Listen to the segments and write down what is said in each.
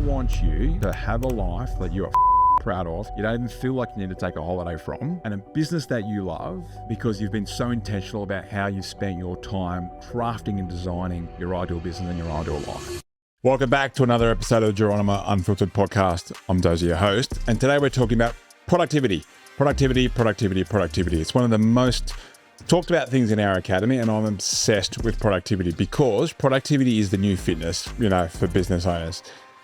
want you to have a life that you're proud of. You don't even feel like you need to take a holiday from, and a business that you love because you've been so intentional about how you've spent your time crafting and designing your ideal business and your ideal life. Welcome back to another episode of the Geronimo Unfiltered Podcast. I'm Dozy, your host, and today we're talking about productivity. Productivity. It's one of the most talked about things in our academy, and I'm obsessed with productivity because productivity is the new fitness, for business owners.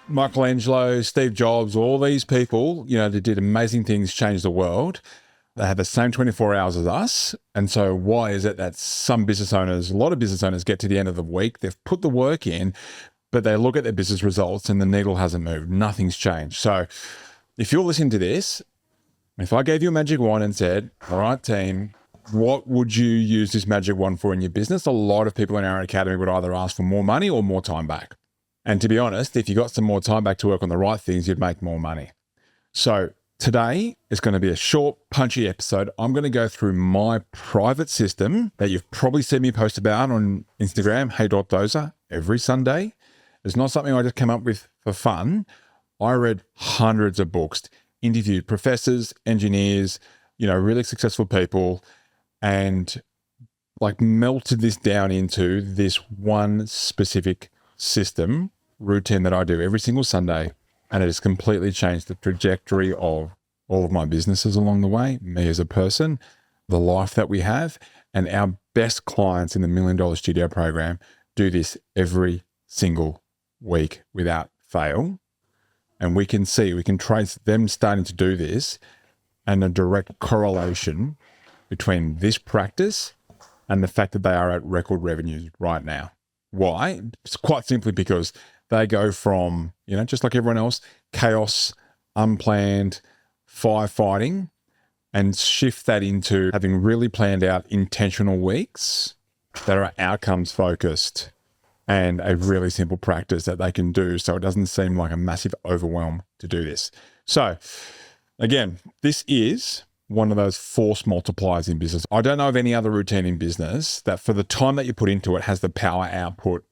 Michelangelo, Steve Jobs, all these people, they did amazing things, changed the world. They have the same 24 hours as us. And so why is it that a lot of business owners get to the end of the week, they've put the work in, but they look at their business results and the needle hasn't moved. Nothing's changed. So if you're listening to this, if I gave you a magic wand and said, all right, team, what would you use this magic wand for in your business? A lot of people in our academy would either ask for more money or more time back. And to be honest, if you got some more time back to work on the right things, you'd make more money. So today is going to be a short, punchy episode. I'm going to go through my private system that you've probably seen me post about on Instagram, hey.doza, every Sunday. It's not something I just came up with for fun. I read hundreds of books, interviewed professors, engineers, really successful people, and melted this down into this one specific system, routine that I do every single Sunday. And it has completely changed the trajectory of all of my businesses along the way, me as a person, the life that we have, and our best clients in the $1 Million Studio program do this every single week without fail. And we can trace them starting to do this and a direct correlation between this practice and the fact that they are at record revenues right now. Why? It's quite simply because they go from, just like everyone else, chaos, unplanned, firefighting, and shift that into having really planned out intentional weeks that are outcomes focused and a really simple practice that they can do so it doesn't seem like a massive overwhelm to do this. So again, this is one of those force multipliers in business. I don't know of any other routine in business that for the time that you put into it has the power output,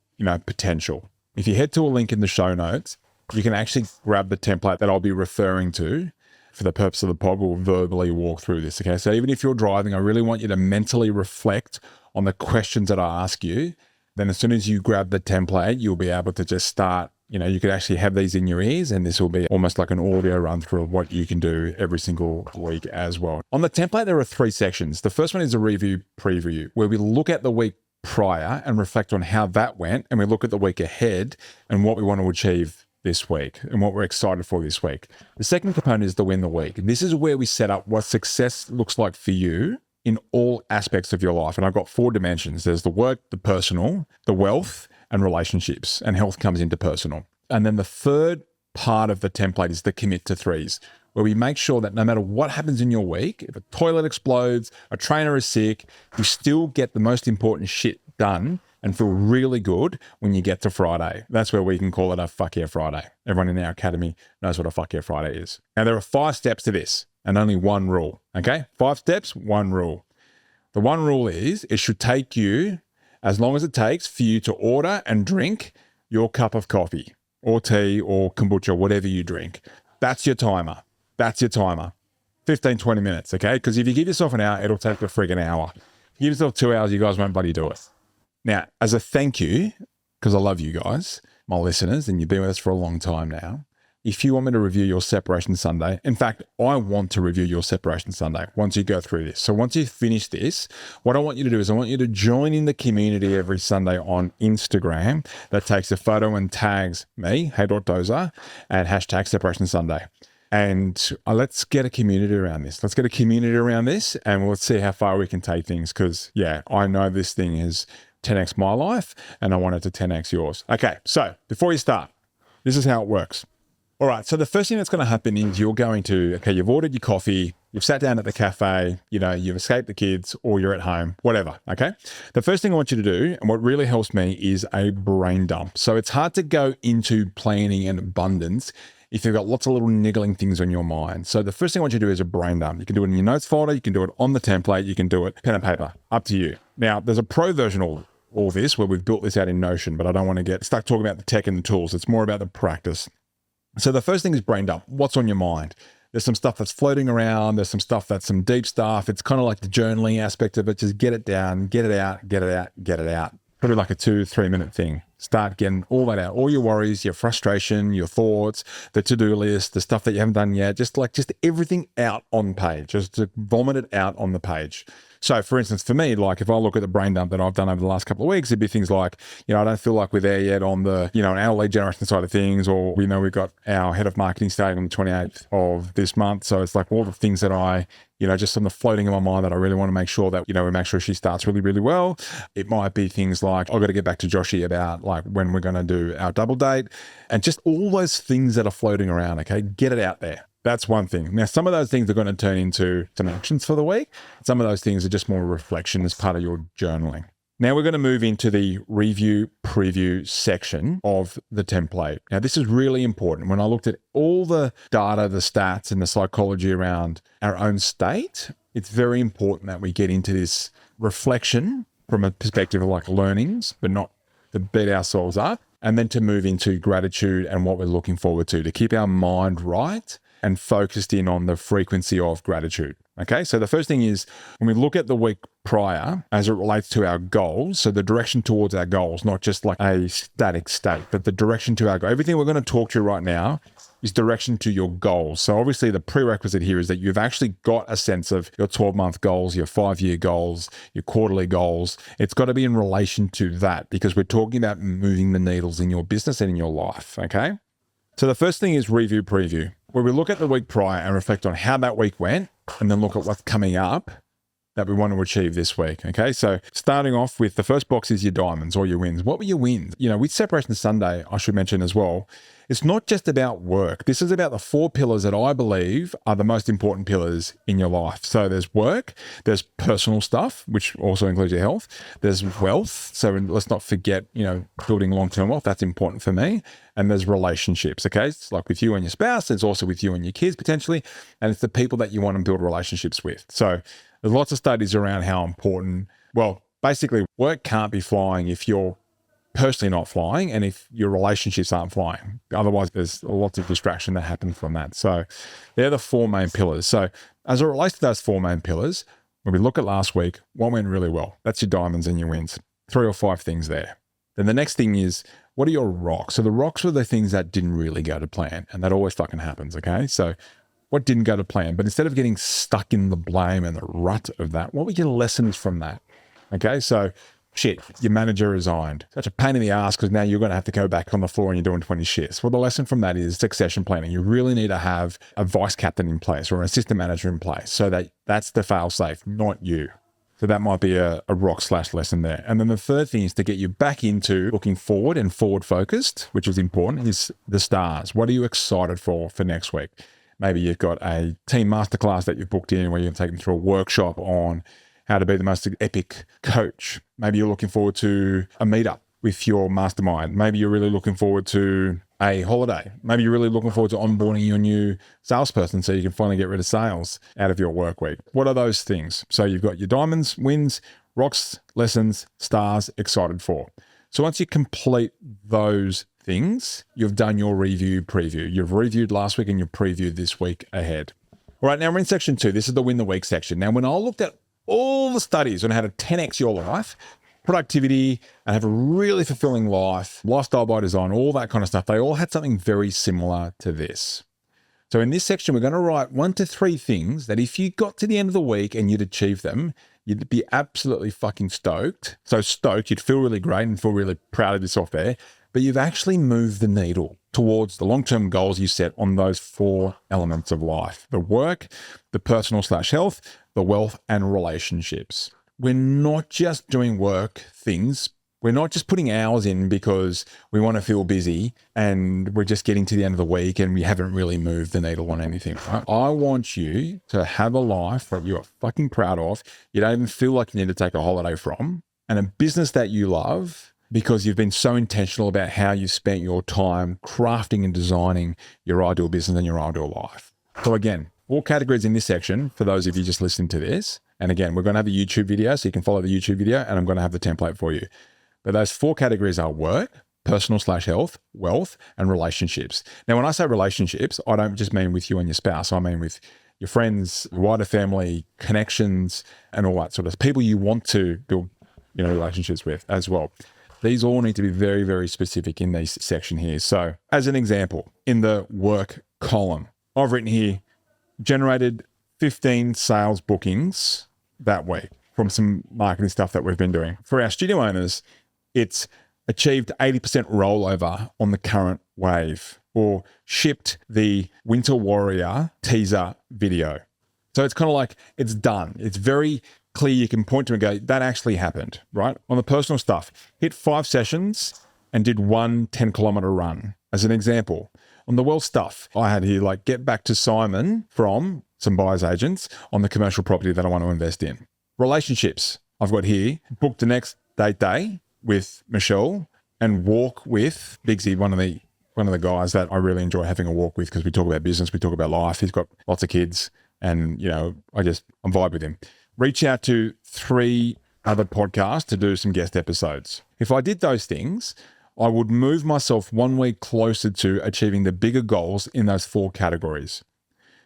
potential. If you head to a link in the show notes, you can actually grab the template that I'll be referring to for the purpose of the pod. We'll verbally walk through this. Okay. So even if you're driving, I really want you to mentally reflect on the questions that I ask you. Then as soon as you grab the template, you'll be able to just start, you could actually have these in your ears, and this will be almost like an audio run through of what you can do every single week as well. On the template, there are 3 sections. The first one is a review preview, where we look at the week prior and reflect on how that went, and we look at the week ahead and what we want to achieve this week and what we're excited for this week. The second component is the win the week. And this is where we set up what success looks like for you in all aspects of your life. And I've got 4 dimensions. There's the work, the personal, the wealth, and relationships, and health comes into personal. And then the third part of the template is the commit to 3s, where we make sure that no matter what happens in your week, if a toilet explodes, a trainer is sick, you still get the most important shit done and feel really good when you get to Friday. That's where we can call it a fuck yeah Friday. Everyone in our academy knows what a fuck yeah Friday is. Now there are 5 steps to this and only 1 rule, okay? 5 steps, 1 rule. The 1 rule is it should take you as long as it takes for you to order and drink your cup of coffee or tea or kombucha, whatever you drink. That's your timer. 15, 20 minutes, okay? Because if you give yourself an hour, it'll take a friggin' hour. If you give yourself 2 hours, you guys won't bloody do it. Now, as a thank you, because I love you guys, my listeners, and you've been with us for a long time now, if you want me to review your Separation Sunday, in fact, I want to review your Separation Sunday once you go through this. So once you finish this, what I want you to do is I want you to join in the community every Sunday on Instagram that takes a photo and tags me, hey.doza, and hashtag Separation Sunday. And let's get a community around this. And we'll see how far we can take things because, I know this thing is 10x my life and I want it to 10x yours. Okay, so before you start, this is how it works. All right, so the first thing that's going to happen is you've ordered your coffee, you've sat down at the cafe, you've escaped the kids or you're at home, whatever, okay? The first thing I want you to do, and what really helps me, is a brain dump. So it's hard to go into planning and abundance if you've got lots of little niggling things on your mind. So the first thing I want you to do is a brain dump. You can do it in your notes folder, you can do it on the template, you can do it pen and paper, up to you. Now, there's a pro version of all this where we've built this out in Notion, but I don't want to get stuck talking about the tech and the tools. It's more about the practice. So the first thing is brain dump. What's on your mind? There's some stuff that's floating around. There's some stuff that's some deep stuff. It's kind of like the journaling aspect of it. Just get it down, get it out, get it out, get it out. Probably like a 2-3 minute thing. Start getting all that out, all your worries, your frustration, your thoughts, the to-do list, the stuff that you haven't done yet, just everything out on page, just to vomit it out on the page. So for instance, for me, like if I look at the brain dump that I've done over the last couple of weeks, it'd be things like, I don't feel like we're there yet on the, our lead generation side of things, or we know we've got our head of marketing starting on the 28th of this month. So it's like all the things that I, just on the floating in my mind that I really want to make sure that, we make sure she starts really, really well. It might be things like, I've got to get back to Joshie about like when we're going to do our double date, and just all those things that are floating around. Okay. Get it out there. That's one thing. Now, some of those things are going to turn into some actions for the week. Some of those things are just more reflection as part of your journaling. Now we're going to move into the review preview section of the template. Now, this is really important. When I looked at all the data, the stats, and the psychology around our own state, it's very important that we get into this reflection from a perspective of like learnings, but not to beat ourselves up, and then to move into gratitude and what we're looking forward to keep our mind right and focused in on the frequency of gratitude. Okay, so the first thing is when we look at the week prior as it relates to our goals, so the direction towards our goals, not just like a static state, but the direction to our goal. Everything we're going to talk to you right now is direction to your goals. So obviously the prerequisite here is that you've actually got a sense of your 12-month goals, your 5-year goals, your quarterly goals. It's got to be in relation to that because we're talking about moving the needles in your business and in your life, okay? So the first thing is review preview, where we look at the week prior and reflect on how that week went, and then look at what's coming up that we want to achieve this week. Okay. So starting off with the first box is your diamonds or your wins. What were your wins? With Separation Sunday, I should mention as well, it's not just about work. This is about the 4 pillars that I believe are the most important pillars in your life. So there's work, there's personal stuff, which also includes your health. There's wealth. So let's not forget, building long-term wealth. That's important for me. And there's relationships. Okay. It's like with you and your spouse. It's also with you and your kids potentially. And it's the people that you want to build relationships with. So there's lots of studies around how important, basically work can't be flying if you're personally not flying and if your relationships aren't flying. Otherwise, there's lots of distraction that happens from that. So they're the 4 main pillars. So as it relates to those 4 main pillars, when we look at last week, what went really well? That's your diamonds and your wins. 3 or 5 things there. Then the next thing is, what are your rocks? So the rocks were the things that didn't really go to plan, and that always fucking happens, okay? So what didn't go to plan? But instead of getting stuck in the blame and the rut of that, what were your lessons from that? Okay, so shit, your manager resigned. Such a pain in the ass because now you're going to have to go back on the floor and you're doing 20 shifts. Well, the lesson from that is succession planning. You really need to have a vice captain in place or an assistant manager in place so that that's the fail safe, not you. So that might be a rock/lesson there. And then the third thing is to get you back into looking forward and forward focused, which is important, is the stars. What are you excited for next week? Maybe you've got a team masterclass that you've booked in where you're going to take them through a workshop on how to be the most epic coach. Maybe you're looking forward to a meetup with your mastermind. Maybe you're really looking forward to a holiday. Maybe you're really looking forward to onboarding your new salesperson so you can finally get rid of sales out of your work week. What are those things? So you've got your diamonds, wins, rocks, lessons, stars, excited for. So once you complete those things, you've done your review preview. You've reviewed last week and you've previewed this week ahead. All right, now we're in section 2. This is the win the week section. Now, when I looked at all the studies on how to 10x your life, productivity, and have a really fulfilling life, lifestyle by design, all that kind of stuff, they all had something very similar to this. So in this section, we're going to write 1 to 3 things that if you got to the end of the week and you'd achieve them, you'd be absolutely fucking stoked. So stoked, you'd feel really great and feel really proud of yourself there, but you've actually moved the needle towards the long-term goals you set on those 4 elements of life: the work, the personal/health, the wealth, and relationships. We're not just doing work things. We're not just putting hours in because we want to feel busy and we're just getting to the end of the week and we haven't really moved the needle on anything. Right? I want you to have a life that you are fucking proud of. You don't even feel like you need to take a holiday from, and a business that you love because you've been so intentional about how you spent your time crafting and designing your ideal business and your ideal life. So again, all categories in this section for those of you just listening to this. And again, we're going to have a YouTube video, so you can follow the YouTube video, and I'm going to have the template for you. But those 4 categories are work, personal/health, wealth, and relationships. Now, when I say relationships, I don't just mean with you and your spouse. I mean with your friends, your wider family, connections, and all that sort of people you want to build, relationships with as well. These all need to be very, very specific in this section here. So as an example, in the work column, I've written here, generated 15 sales bookings that week from some marketing stuff that we've been doing. For our studio owners, it's achieved 80% rollover on the current wave, or shipped the Winter Warrior teaser video. So it's kind of like it's done. It's very clear. You can point to and go, that actually happened, right? On the personal stuff, hit 5 sessions and did 1 10-kilometer run as an example. On the wealth stuff, I had here like get back to Simon from some buyer's agents on the commercial property that I want to invest in. Relationships, I've got here, book the next date day with Michelle and walk with Bigsy, one of the guys that I really enjoy having a walk with, because we talk about business, we talk about life. He's got lots of kids and, I'm vibe with him. Reach out to 3 other podcasts to do some guest episodes. If I did those things, I would move myself 1 week closer to achieving the bigger goals in those 4 categories.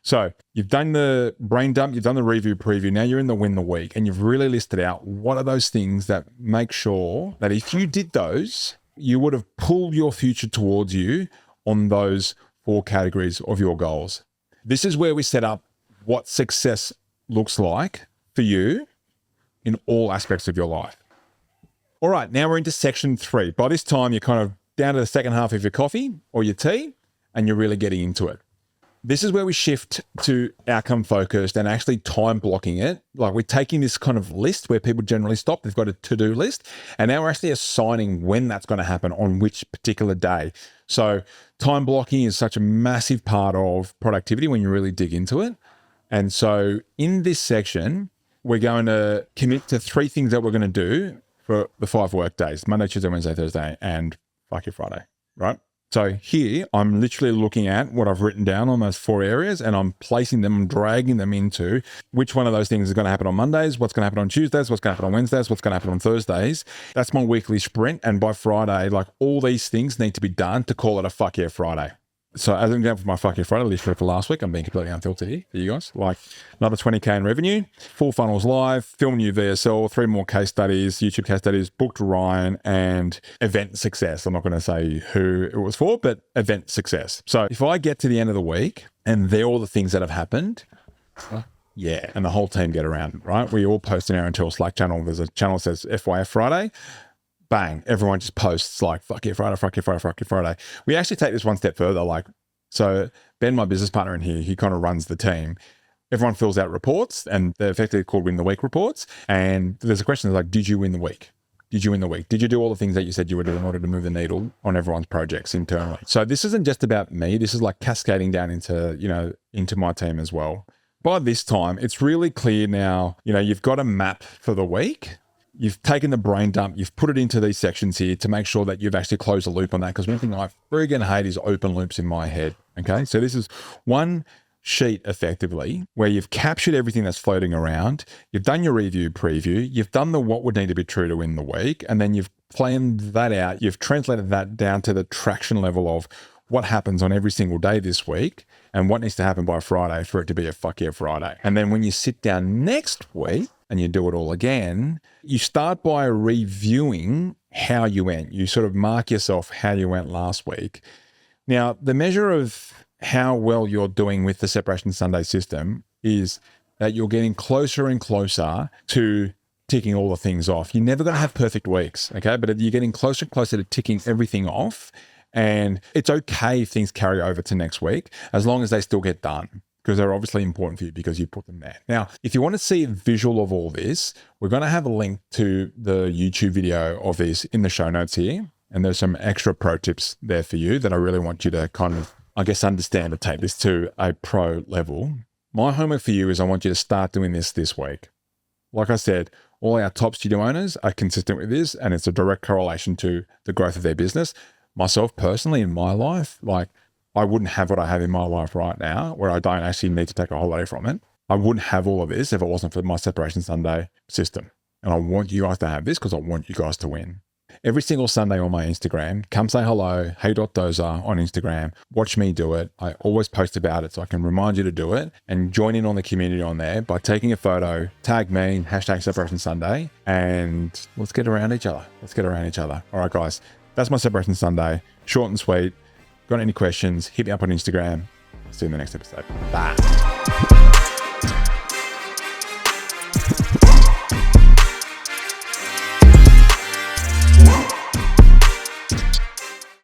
So you've done the brain dump, you've done the review preview, now you're in the win the week, and you've really listed out what are those things that make sure that if you did those, you would have pulled your future towards you on those 4 categories of your goals. This is where we set up what success looks like for you in all aspects of your life. All right, now we're into section 3. By this time, you're kind of down to the second half of your coffee or your tea, and you're really getting into it. This is where we shift to outcome focused and actually time blocking it. Like we're taking this kind of list where people generally stop. They've got a to-do list, and now we're actually assigning when that's going to happen on which particular day. So time blocking is such a massive part of productivity when you really dig into it. And so in this section, we're going to commit to 3 things that we're going to do for the 5 work days: Monday, Tuesday, Wednesday, Thursday, and fuck your Friday, right? So here, I'm literally looking at what I've written down on those 4 areas, and I'm placing them and dragging them into which one of those things is going to happen on Mondays, what's going to happen on Tuesdays, what's going to happen on Wednesdays, what's going to happen on Thursdays. That's my weekly sprint. And by Friday, like all these things need to be done to call it a fuck yeah Friday. So as an example, for my fuck yeah Friday, literally for last week, I'm being completely unfiltered here for you guys. Like another 20K in revenue, 4 funnels live, film new VSL, 3 more case studies, YouTube case studies, booked Ryan, and event success. I'm not going to say who it was for, but event success. So if I get to the end of the week and they're all the things that have happened, yeah, and the whole team get around, right? We all post in our internal Slack channel. There's a channel that says FYF Friday. Bang, everyone just posts like, fuck yeah Friday, fuck yeah Friday, fuck yeah Friday. We actually take this one step further. Like, so Ben, my business partner in here, he kind of runs the team. Everyone fills out reports, and they're effectively called win the week reports. And there's a question like, did you win the week? Did you win the week? Did you do all the things that you said you would do in order to move the needle on everyone's projects internally? So this isn't just about me. This is like cascading down into my team as well. By this time, it's really clear now, you've got a map for the week. You've taken the brain dump, you've put it into these sections here to make sure that you've actually closed the loop on that. Because one thing I friggin' hate is open loops in my head. Okay. So this is one sheet effectively where you've captured everything that's floating around. You've done your review preview. You've done the what would need to be true to win the week. And then you've planned that out. You've translated that down to the traction level of what happens on every single day this week and what needs to happen by Friday for it to be a fuck yeah Friday. And then when you sit down next week and you do it all again, you start by reviewing how you went. You sort of mark yourself how you went last week. Now, the measure of how well you're doing with the Separation Sunday system is that you're getting closer and closer to ticking all the things off. You're never going to have perfect weeks, okay? But you're getting closer and closer to ticking everything off. And it's okay if things carry over to next week, as long as they still get done, because they're obviously important for you because you put them there. Now, if you want to see a visual of all this, we're going to have a link to the YouTube video of this in the show notes here. And there's some extra pro tips there for you that I really want you to kind of, understand and take this to a pro level. My homework for you is I want you to start doing this week. Like I said, all our top studio owners are consistent with this, and it's a direct correlation to the growth of their business. Myself personally, in my life, like I wouldn't have what I have in my life right now, where I don't actually need to take a holiday from it. I wouldn't have all of this if it wasn't for my Separation Sunday system. And I want you guys to have this because I want you guys to win. every single Sunday on my Instagram. Come say hello, hey.dozer on Instagram. Watch me do it. I always post about it so I can remind you to do it and join in on the community on there by taking a photo, tag me, hashtag Separation Sunday, and let's get around each other. All right, guys, that's my Separation Sunday. Short and sweet. Got any questions, hit me up on Instagram. See you in the next episode. Bye.